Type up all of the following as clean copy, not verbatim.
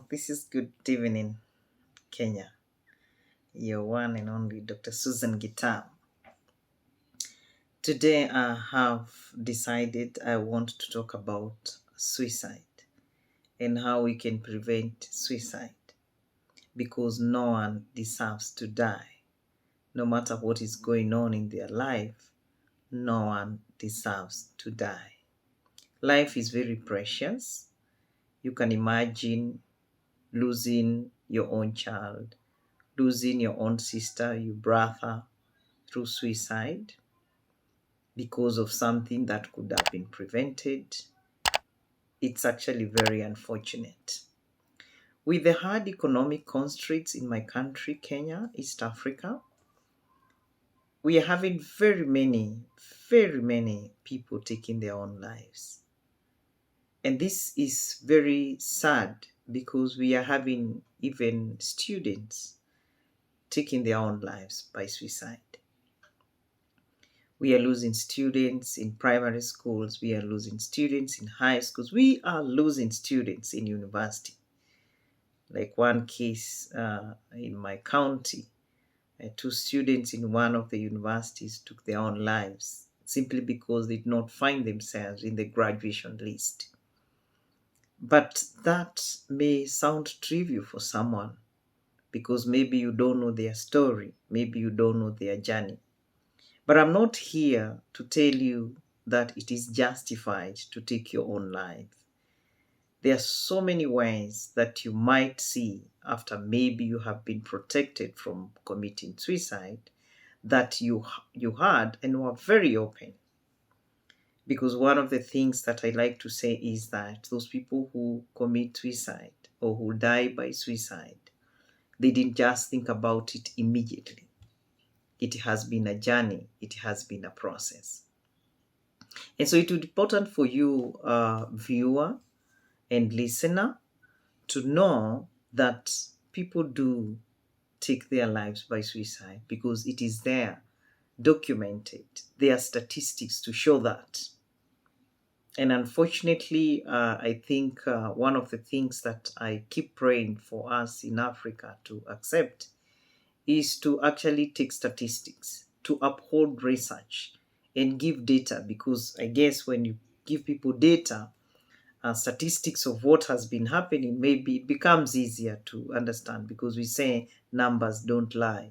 This is Good Evening, Kenya. Your one and only Dr. Susan Gitau. Today I have decided I want to talk about suicide and how we can prevent suicide, because no one deserves to die. No matter what is going on in their life, no one deserves to die. Life is very precious. You can imagine losing your own child, losing your own sister, your brother through suicide because of something that could have been prevented. It's actually very unfortunate. With the hard economic constraints in my country, Kenya, East Africa, we are having very many people taking their own lives. And this is very sad because we are having even students taking their own lives by suicide. We are losing students in primary schools. We are losing students in high schools. We are losing students in university. Like one case in my county, 2 students in one of the universities took their own lives simply because they did not find themselves in the graduation list. But that may sound trivial for someone because maybe you don't know their story, maybe you don't know their journey. But I'm not here to tell you that it is justified to take your own life. There are so many ways that you might see after maybe you have been protected from committing suicide that you had and were very open. Because one of the things that I like to say is that those people who commit suicide or who die by suicide, they didn't just think about it immediately. It has been a journey. It has been a process. And so it would be important for you, viewer and listener, to know that people do take their lives by suicide because it is there, documented. There are statistics to show that. And unfortunately, I think one of the things that I keep praying for us in Africa to accept is to actually take statistics, to uphold research and give data, because I guess when you give people data, statistics of what has been happening, maybe it becomes easier to understand because we say numbers don't lie.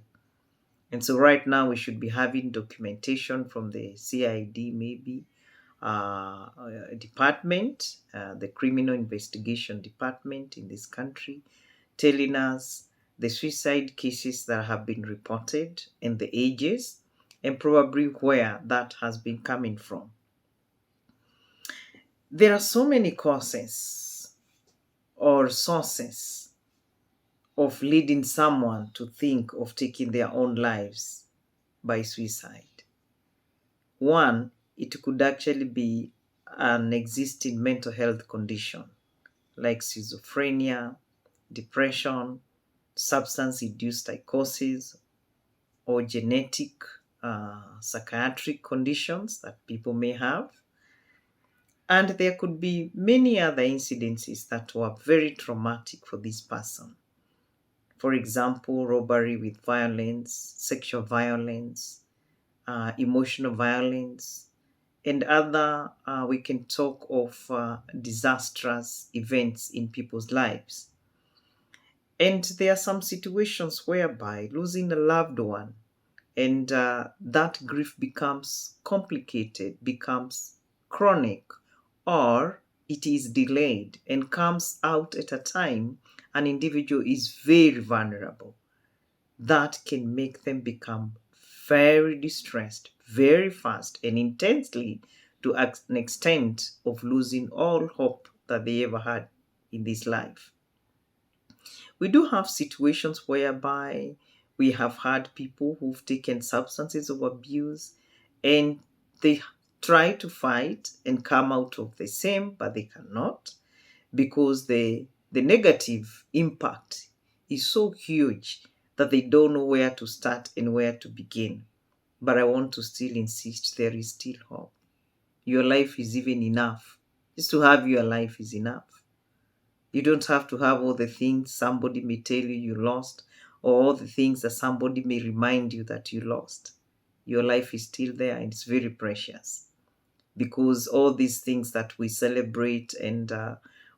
And so right now we should be having documentation from the CID, maybe department, the criminal investigation department in this country, telling us the suicide cases that have been reported and the ages and probably where that has been coming from. There are so many causes or sources of leading someone to think of taking their own lives by suicide. One, it could actually be an existing mental health condition like schizophrenia, depression, substance-induced psychosis, or genetic psychiatric conditions that people may have. And there could be many other incidences that were very traumatic for this person. For example, robbery with violence, sexual violence, emotional violence, and other, we can talk of disastrous events in people's lives. And there are some situations whereby losing a loved one and that grief becomes complicated, becomes chronic, or it is delayed and comes out at a time an individual is very vulnerable. That can make them become very distressed very fast and intensely to an extent of losing all hope that they ever had in this life. We do have situations whereby we have had people who've taken substances of abuse and they try to fight and come out of the same, but they cannot because the negative impact is so huge that they don't know where to start and where to begin. But I want to still insist there is still hope. Your life is even enough. Just to have your life is enough. You don't have to have all the things somebody may tell you lost, or all the things that somebody may remind you that you lost. Your life is still there, and it's very precious, because all these things that we celebrate and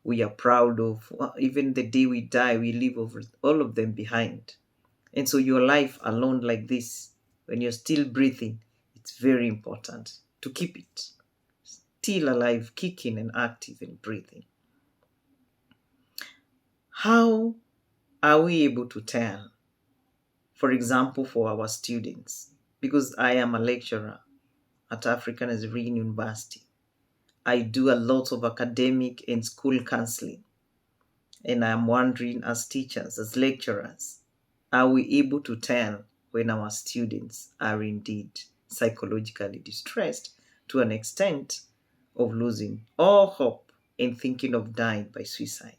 we are proud of, even the day we die, we leave all of them behind. And so your life alone like this, when you're still breathing, it's very important to keep it still alive, kicking and active and breathing. How are we able to tell, for example, for our students? Because I am a lecturer at African Nazarene University. I do a lot of academic and school counseling. And I'm wondering, as teachers, as lecturers, are we able to tell when our students are indeed psychologically distressed to an extent of losing all hope and thinking of dying by suicide?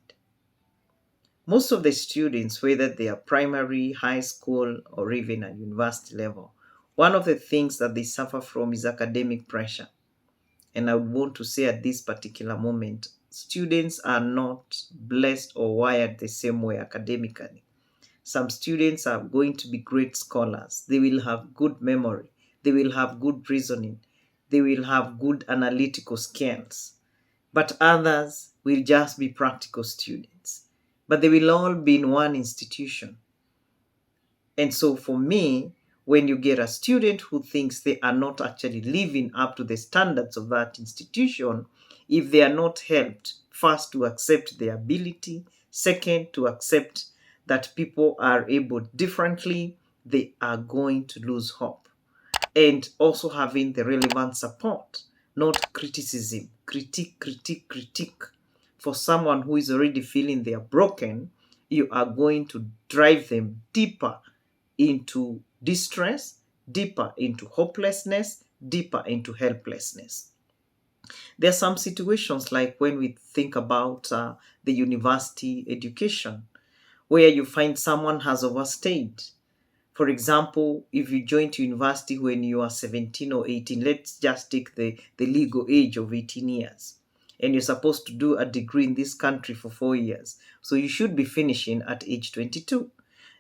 Most of the students, whether they are primary, high school, or even at university level, one of the things that they suffer from is academic pressure. And I would want to say at this particular moment, students are not blessed or wired the same way academically. Some students are going to be great scholars. They will have good memory. They will have good reasoning. They will have good analytical skills. But others will just be practical students. But they will all be in one institution. And so for me, when you get a student who thinks they are not actually living up to the standards of that institution, if they are not helped, first, to accept their ability, second, to accept that people are able differently, they are going to lose hope. And also having the relevant support, not criticism, critique. For someone who is already feeling they are broken, you are going to drive them deeper into distress, deeper into hopelessness, deeper into helplessness. There are some situations like when we think about the university education, where you find someone has overstayed. For example, if you joined university when you are 17 or 18, let's just take the legal age of 18 years, and you're supposed to do a degree in this country for 4 years. So you should be finishing at age 22.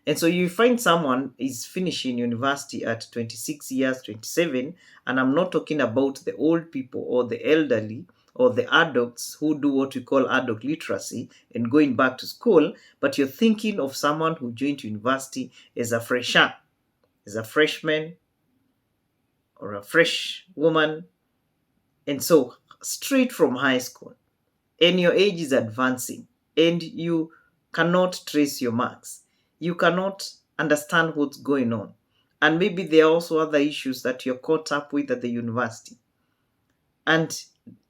And so you find someone is finishing university at 26 years, 27, and I'm not talking about the old people or the elderly or the adults who do what we call adult literacy and going back to school, but you're thinking of someone who joined university as a fresher, as a freshman or a fresh woman, and so straight from high school, and your age is advancing, and you cannot trace your marks. You cannot understand what's going on. And maybe there are also other issues that you're caught up with at the university. And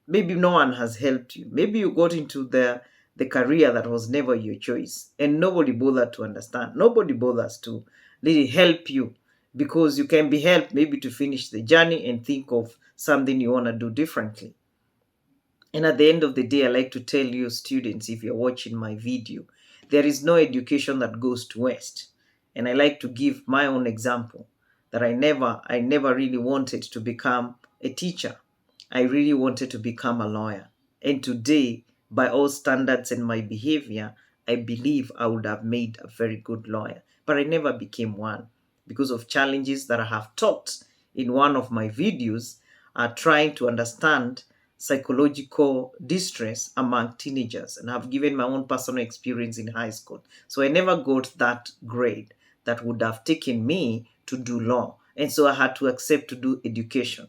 maybe no one has helped you. Maybe you got into the career that was never your choice, and nobody bothered to understand. Nobody bothers to really help you, because you can be helped maybe to finish the journey and think of something you want to do differently. And at the end of the day, I like to tell you, students, if you're watching my video, there is no education that goes to waste. And I like to give my own example that I never really wanted to become a teacher. I really wanted to become a lawyer. And today, by all standards and my behavior, I believe I would have made a very good lawyer. But I never became one because of challenges that I have talked in one of my videos, trying to understand psychological distress among teenagers, and have given my own personal experience in high school. So I never got that grade that would have taken me to do law. And so I had to accept to do education.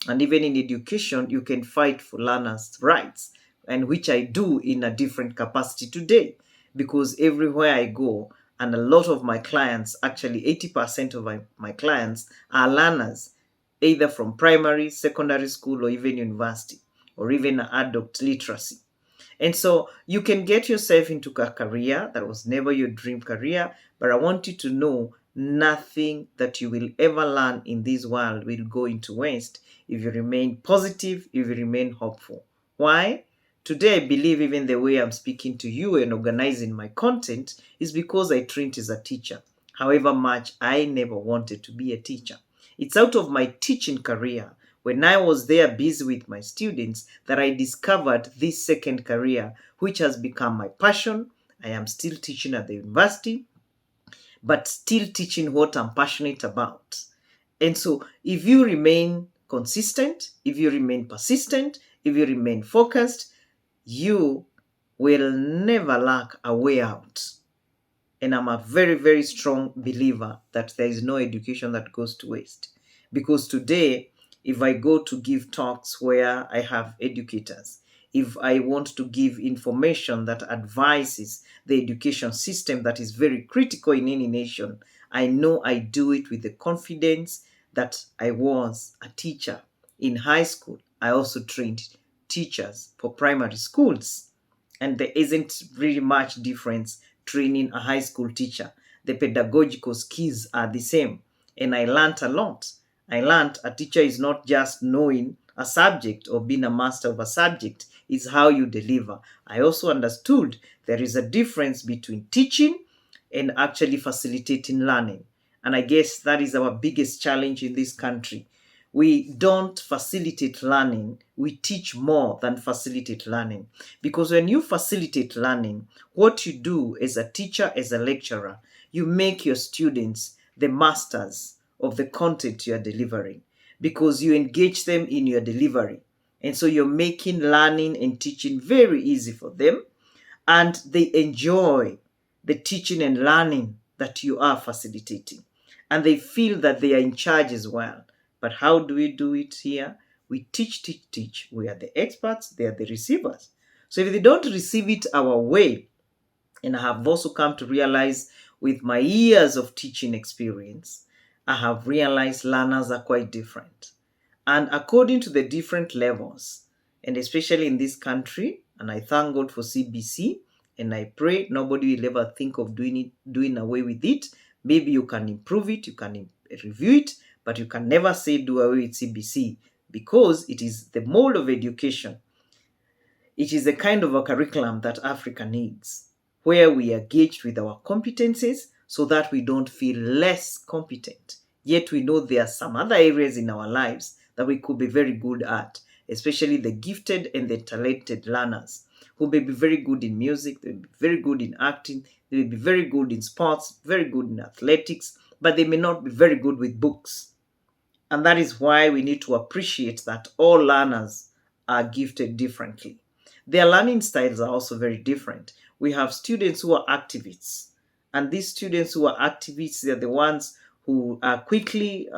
And even in education, you can fight for learners' rights, and which I do in a different capacity today, because everywhere I go, and a lot of my clients, actually 80% of my clients are learners, either from primary, secondary school, or even university, or even adult literacy. And so you can get yourself into a career that was never your dream career, but I want you to know nothing that you will ever learn in this world will go into waste if you remain positive, if you remain hopeful. Why? Today, I believe even the way I'm speaking to you and organizing my content is because I trained as a teacher. However much I never wanted to be a teacher. It's out of my teaching career when I was there busy with my students that I discovered this second career, which has become my passion. I am still teaching at the university, but still teaching what I'm passionate about. And so if you remain consistent, if you remain persistent, if you remain focused, you will never lack a way out. And I'm a very, very strong believer that there is no education that goes to waste. Because today, if I go to give talks where I have educators, if I want to give information that advises the education system that is very critical in any nation, I know I do it with the confidence that I was a teacher in high school. I also trained teachers for primary schools. And there isn't really much difference training a high school teacher. The pedagogical skills are the same. And I learned a lot. I learned a teacher is not just knowing a subject or being a master of a subject, it's how you deliver. I also understood there is a difference between teaching and actually facilitating learning. And I guess that is our biggest challenge in this country. We don't facilitate learning, we teach more than facilitate learning. Because when you facilitate learning, what you do as a teacher, as a lecturer, you make your students the masters of the content you are delivering because you engage them in your delivery. And so you're making learning and teaching very easy for them, and they enjoy the teaching and learning that you are facilitating. And they feel that they are in charge as well. But how do we do it here? We teach, teach, teach. We are the experts, they are the receivers. So if they don't receive it our way, and I have also come to realize with my years of teaching experience, I have realized learners are quite different. And according to the different levels, and especially in this country, and I thank God for CBC, and I pray nobody will ever think of doing away with it. Maybe you can improve it, you can review it, but you can never say do away with CBC because it is the mold of education. It is a kind of a curriculum that Africa needs, where we are gauged with our competencies so that we don't feel less competent. Yet we know there are some other areas in our lives that we could be very good at, especially the gifted and the talented learners who may be very good in music, they may be very good in acting, they may be very good in sports, very good in athletics, but they may not be very good with books. And that is why we need to appreciate that all learners are gifted differently. Their learning styles are also very different. We have students who are activists, and these students who are activists, they're the ones who are quickly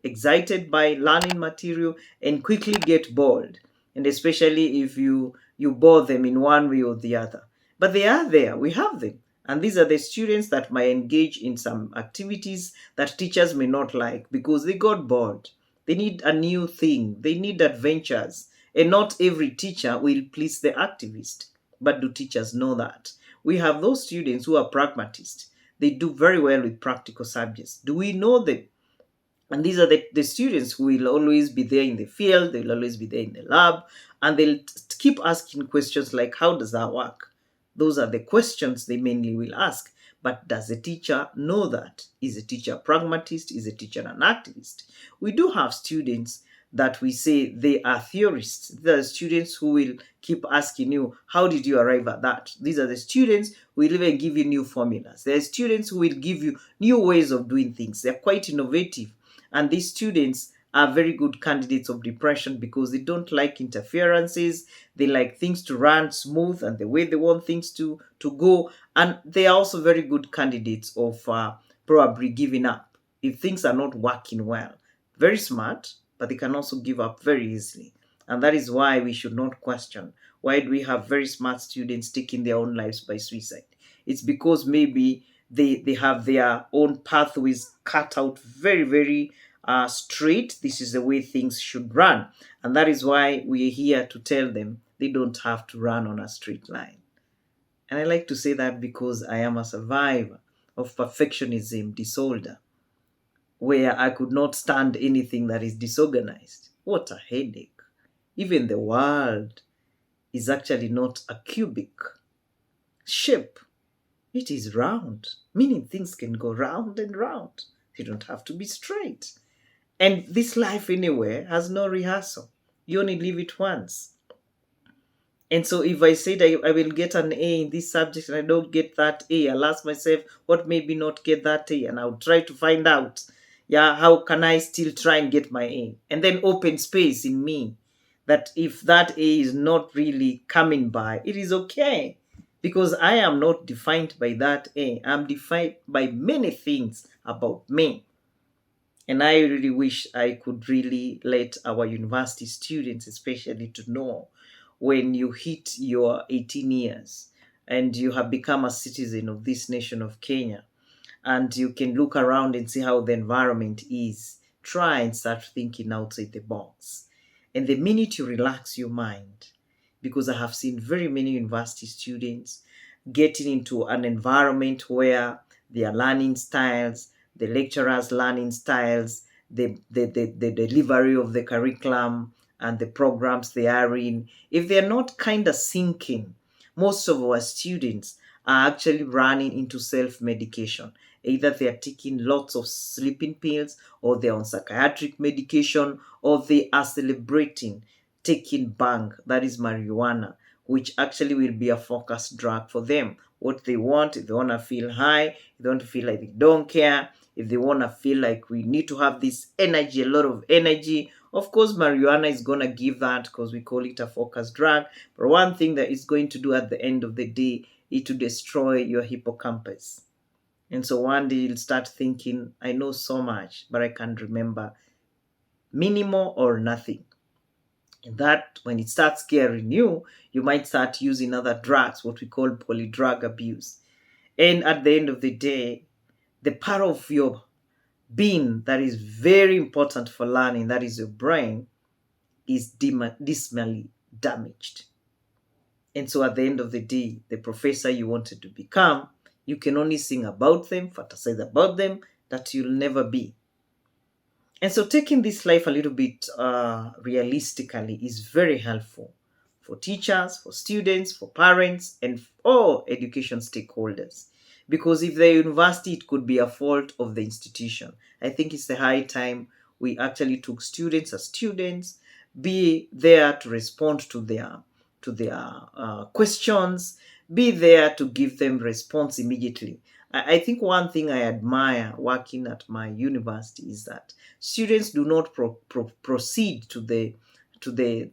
excited by learning material and quickly get bored, and especially if you bore them in one way or the other. But they are there, we have them. And these are the students that might engage in some activities that teachers may not like because they got bored. They need a new thing, they need adventures. And not every teacher will please the activist. But do teachers know that? We have those students who are pragmatists. They do very well with practical subjects. Do we know them? And these are the students who will always be there in the field, they'll always be there in the lab, and they'll keep asking questions like, how does that work? Those are the questions they mainly will ask. But does the teacher know that? Is a teacher a pragmatist? Is a teacher an activist? We do have students that we say they are theorists. There are students who will keep asking you, how did you arrive at that? These are the students who will even give you new formulas. There are students who will give you new ways of doing things. They're quite innovative. And these students are very good candidates of depression because they don't like interferences. They like things to run smooth and the way they want things to go. And they are also very good candidates of probably giving up if things are not working well. Very smart, but they can also give up very easily. And that is why we should not question why do we have very smart students taking their own lives by suicide. It's because maybe they have their own pathways cut out very, very straight. This is the way things should run. And that is why we are here to tell them they don't have to run on a straight line. And I like to say that because I am a survivor of perfectionism disorder, where I could not stand anything that is disorganized. What a headache. Even the world is actually not a cubic shape. It is round, meaning things can go round and round. They don't have to be straight. And this life anyway has no rehearsal. You only live it once. And so if I said I will get an A in this subject and I don't get that A, I'll ask myself, what made me not get that A? And I'll try to find out, yeah, how can I still try and get my A? And then open space in me that if that A is not really coming by, it is okay. Because I am not defined by that A. I'm defined by many things about me. And I really wish I could really let our university students, especially, to know when you hit your 18 years and you have become a citizen of this nation of Kenya, and you can look around and see how the environment is, try and start thinking outside the box. And the minute you relax your mind, because I have seen very many university students getting into an environment where their learning styles, the lecturers' learning styles, the delivery of the curriculum and the programs they are in, if they're not kind of sinking, most of our students are actually running into self-medication. Either they are taking lots of sleeping pills, or they're on psychiatric medication, or they are celebrating taking bang, that is marijuana, which actually will be a focus drug for them. What they want, if they want to feel high, if they want to feel like they don't care, if they want to feel like we need to have this energy, a lot of energy, of course, marijuana is going to give that because we call it a focus drug. But one thing that it's going to do at the end of the day is to destroy your hippocampus. And so one day you'll start thinking, I know so much, but I can't remember minimal or nothing. And that when it starts scaring you, you might start using other drugs, what we call polydrug abuse. And at the end of the day, the part of your being that is very important for learning, that is your brain, is dismally damaged. And so at the end of the day, the professor you wanted to become, you can only sing about them, fantasize about them, that you'll never be. And so taking this life a little bit realistically is very helpful for teachers, for students, for parents, and all education stakeholders. Because if the university, it could be a fault of the institution. I think it's the high time we actually took students as students, be there to respond to their questions, be there to give them response immediately. I think one thing I admire working at my university is that students do not proceed to the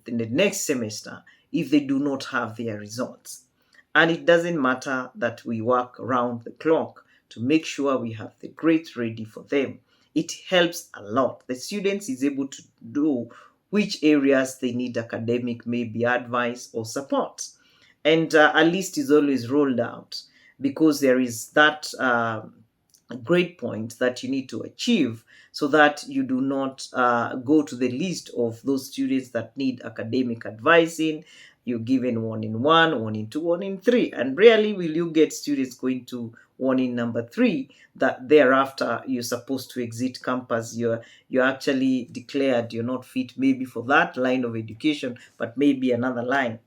next semester if they do not have their results. And it doesn't matter that we work around the clock to make sure we have the grades ready for them. It helps a lot. The students is able to do which areas they need academic, maybe advice or support. And a list is always rolled out because there is that grade point that you need to achieve so that you do not go to the list of those students that need academic advising. You're given 1 in 1, 1 in 2, 1 in 3, and rarely will you get students going to 1 in number 3 that thereafter you're supposed to exit campus. You're actually declared you're not fit maybe for that line of education, but maybe another line.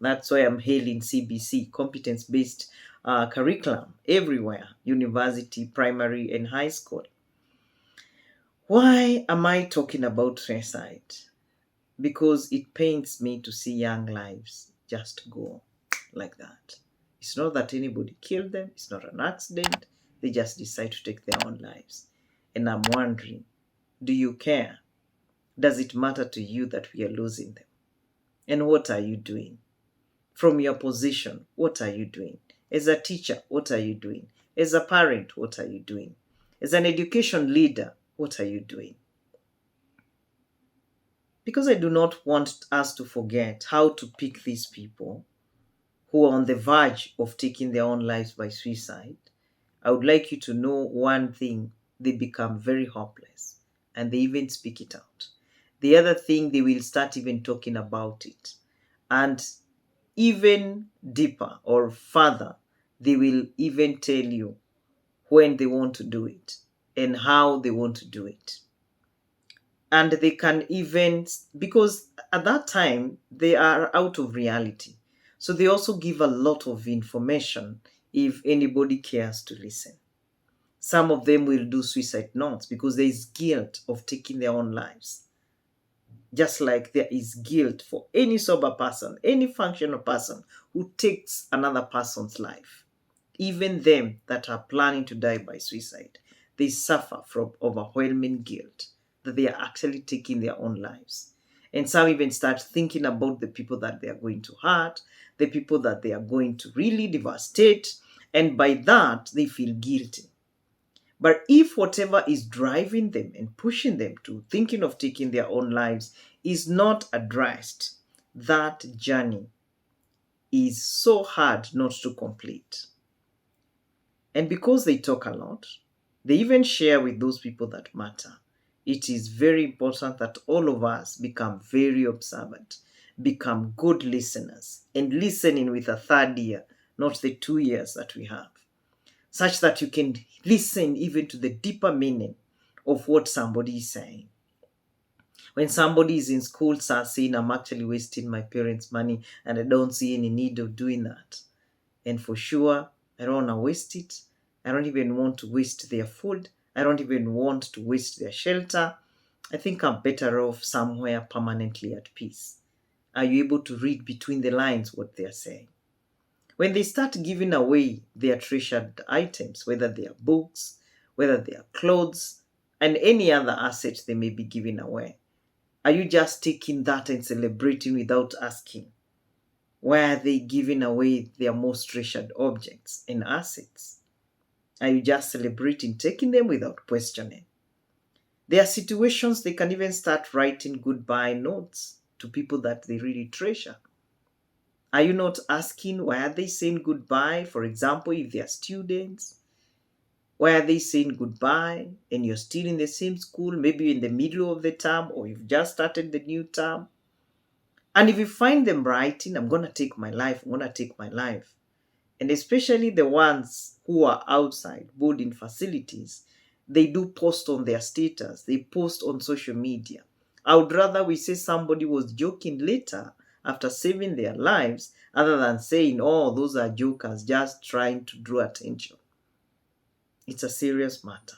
That's why I'm hailing CBC, competence-based curriculum, everywhere, university, primary, and high school. Why am I talking about suicide? Because it pains me to see young lives just go like that. It's not that anybody killed them, it's not an accident, they just decide to take their own lives. And I'm wondering, do you care? Does it matter to you that we are losing them? And what are you doing? From your position, what are you doing? As a teacher, what are you doing? As a parent, what are you doing? As an education leader, what are you doing? Because I do not want us to forget how to pick these people who are on the verge of taking their own lives by suicide. I would like you to know one thing: they become very hopeless and they even speak it out. The other thing, they will start even talking about it. And even deeper or further, they will even tell you when they want to do it and how they want to do it. And they can even, because at that time they are out of reality. So they also give a lot of information if anybody cares to listen. Some of them will do suicide notes because there is guilt of taking their own lives. Just like there is guilt for any sober person, any functional person who takes another person's life. Even them that are planning to die by suicide, they suffer from overwhelming guilt that they are actually taking their own lives. And some even start thinking about the people that they are going to hurt, the people that they are going to really devastate, and by that they feel guilty. But if whatever is driving them and pushing them to thinking of taking their own lives is not addressed, that journey is so hard not to complete. And because they talk a lot, they even share with those people that matter. It is very important that all of us become very observant, become good listeners, and listening with a third ear, not the 2 ears that we have, such that you can listen even to the deeper meaning of what somebody is saying. When somebody is in school starts saying, I'm actually wasting my parents' money and I don't see any need of doing that. And for sure, I don't want to waste it. I don't even want to waste their food. I don't even want to waste their shelter. I think I'm better off somewhere permanently at peace. Are you able to read between the lines what they're saying? When they start giving away their treasured items, whether they are books, whether they are clothes, and any other asset they may be giving away, are you just taking that and celebrating without asking? Why are they giving away their most treasured objects and assets? Are you just celebrating taking them without questioning? There are situations they can even start writing goodbye notes to people that they really treasure. Are you not asking why are they saying goodbye? For example, if they are students, why are they saying goodbye and you're still in the same school, maybe in the middle of the term or you've just started the new term? And if you find them writing, I'm going to take my life, I'm going to take my life. And especially the ones who are outside boarding facilities, they do post on their status, they post on social media. I would rather we say somebody was joking later after saving their lives, other than saying, oh, those are jokers just trying to draw attention. It's a serious matter.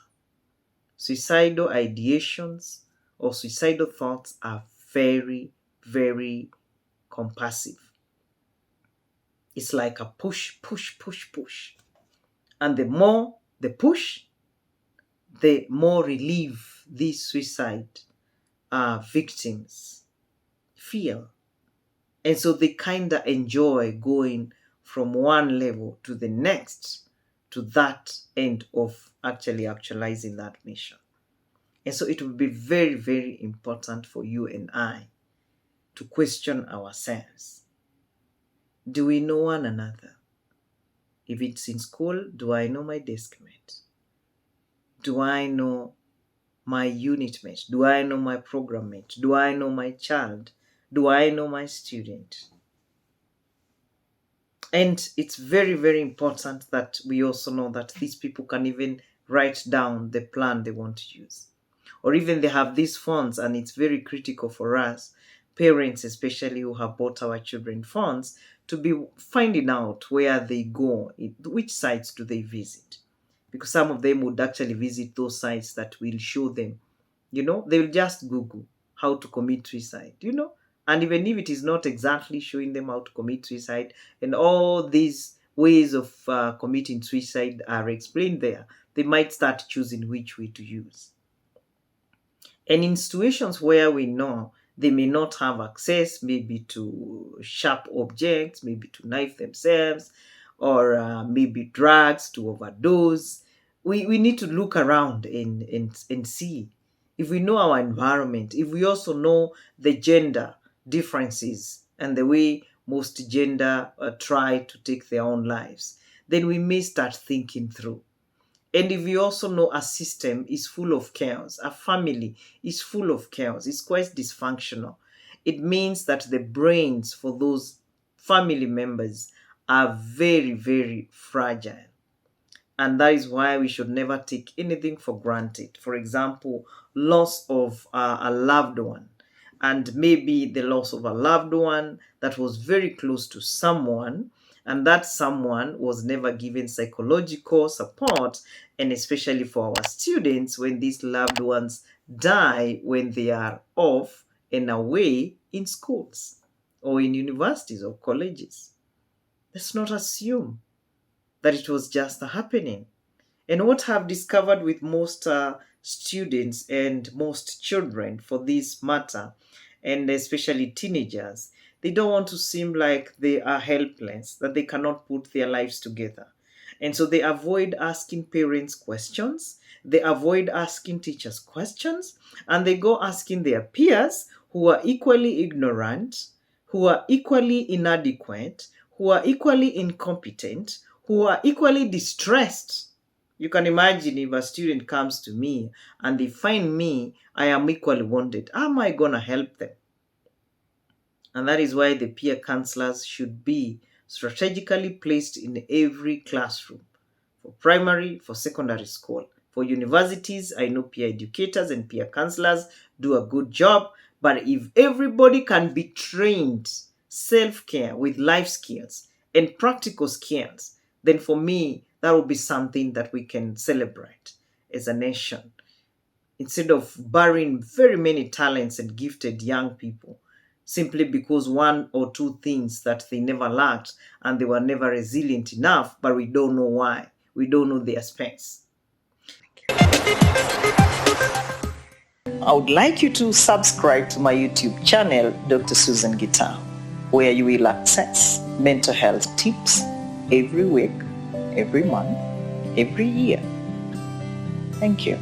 Suicidal ideations or suicidal thoughts are very, very compulsive. It's like a push, push, push, push. And the more the push, the more relief these suicide victims feel. And so they kind of enjoy going from one level to the next to that end of actually actualizing that mission. And so it will be very, very important for you and I to question ourselves. Do we know one another? If it's in school, do I know my desk mate? Do I know my unit mate? Do I know my program mate? Do I know my child? Do I know my student? And it's very, very important that we also know that these people can even write down the plan they want to use. Or even they have these phones, and it's very critical for us, parents especially who have bought our children phones, to be finding out where they go, which sites do they visit. Because some of them would actually visit those sites that will show them, they will just Google how to commit suicide, and even if it is not exactly showing them how to commit suicide, and all these ways of committing suicide are explained there, they might start choosing which way to use. And in situations where we know they may not have access maybe to sharp objects, maybe to knife themselves, or maybe drugs to overdose, we need to look around and see. If we know our environment, if we also know the gender differences and the way most gender try to take their own lives, then we may start thinking through. And if you also know a system is full of chaos, a family is full of chaos, it's quite dysfunctional, it means that the brains for those family members are very, very fragile. And that is why we should never take anything for granted. For example, loss of a loved one, and maybe the loss of a loved one that was very close to someone, And that someone was never given psychological support, and especially for our students when these loved ones die when they are off and away in schools or in universities or colleges. Let's not assume that it was just happening. And what I've discovered with most students and most children for this matter, and especially teenagers, they don't want to seem like they are helpless, that they cannot put their lives together. And so they avoid asking parents questions, they avoid asking teachers questions, and they go asking their peers who are equally ignorant, who are equally inadequate, who are equally incompetent, who are equally distressed. You can imagine if a student comes to me and they find me, I am equally wounded. How am I going to help them? And that is why the peer counselors should be strategically placed in every classroom, for primary, for secondary school. For universities, I know peer educators and peer counselors do a good job, but if everybody can be trained self-care with life skills and practical skills, then for me, that will be something that we can celebrate as a nation. Instead of burying very many talents and gifted young people simply because one or two things that they never lacked and they were never resilient enough, but we don't know why. We don't know their space. I would like you to subscribe to my YouTube channel, Dr. Susan Gitau, where you will access mental health tips every week, every month, every year. Thank you.